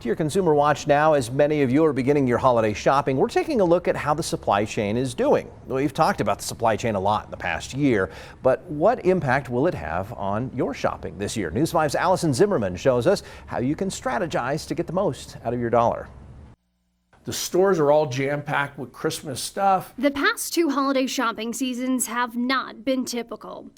To your Consumer Watch now, as many of you are beginning your holiday shopping, we're taking a look at how the supply chain is doing. We've talked about the supply chain a lot in the past year, but what impact will it have on your shopping this year? News 5's Alasyn Zimmerman shows us how you can strategize to get the most out of your dollar. The stores are all jam-packed with Christmas stuff. The past two holiday shopping seasons have not been typical.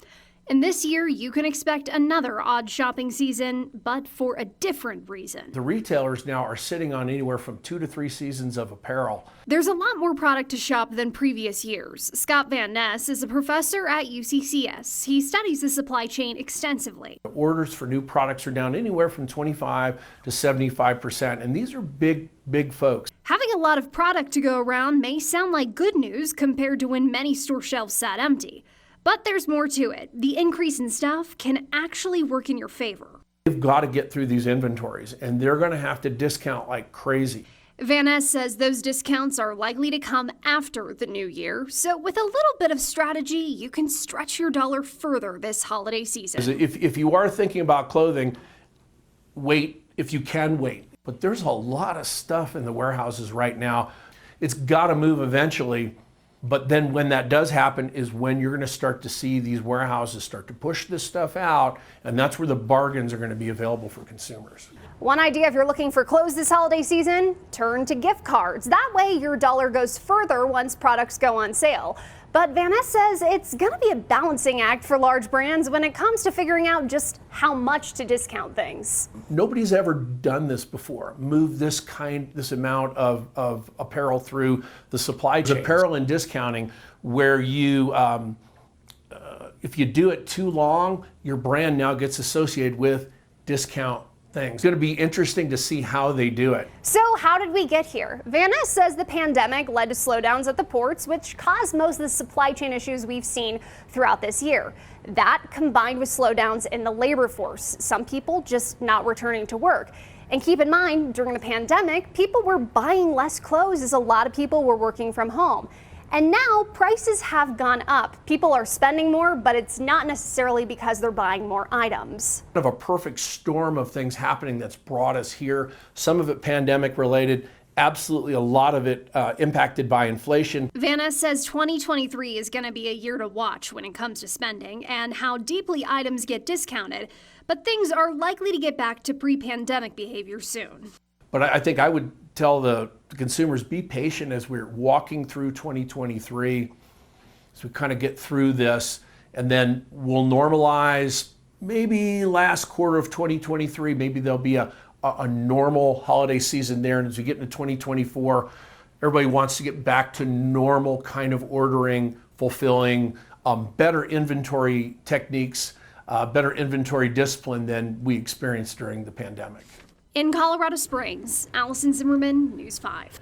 And this year, you can expect another odd shopping season, but for a different reason. The retailers now are sitting on anywhere from 2 to 3 seasons of apparel. There's a lot more product to shop than previous years. Scott Van Ness is a professor at UCCS. He studies the supply chain extensively. Orders for new products are down anywhere from 25 to 75%, and these are big folks. Having a lot of product to go around may sound like good news compared to when many store shelves sat empty. But there's more to it. The increase in stuff can actually work in your favor. You've got to get through these inventories, and they're going to have to discount like crazy. Van Ness says those discounts are likely to come after the new year. So with a little bit of strategy, you can stretch your dollar further this holiday season. If you are thinking about clothing, wait if you can wait. But there's a lot of stuff in the warehouses right now. It's got to move eventually. But then when that does happen is when you're going to start to see these warehouses start to push this stuff out, and that's where the bargains are going to be available for consumers. One idea if you're looking for clothes this holiday season, turn to gift cards. That way your dollar goes further once products go on sale. But Van Ness says it's going to be a balancing act for large brands when it comes to figuring out just how much to discount things. Nobody's ever done this before, move this amount of apparel through the supply chain. Apparel and discounting, where you, if you do it too long, your brand now gets associated with discount things. It's going to be interesting to see how they do it. So how did we get here? Van Ness says the pandemic led to slowdowns at the ports, which caused most of the supply chain issues we've seen throughout this year. That combined with slowdowns in the labor force, some people just not returning to work. And keep in mind, during the pandemic, people were buying less clothes as a lot of people were working from home. And now prices have gone up. People are spending more, but it's not necessarily because they're buying more items. Of a perfect storm of things happening that's brought us here. Some of it pandemic related, absolutely a lot of it impacted by inflation. Van Ness says 2023 is going to be a year to watch when it comes to spending and how deeply items get discounted. But things are likely to get back to pre-pandemic behavior soon. But I think I would tell the consumers, be patient as we're walking through 2023, as we kind of get through this, and then we'll normalize maybe last quarter of 2023, maybe there'll be a normal holiday season there. And as we get into 2024, everybody wants to get back to normal kind of ordering, fulfilling, better inventory techniques, better inventory discipline than we experienced during the pandemic. In Colorado Springs, Alasyn Zimmerman, News 5.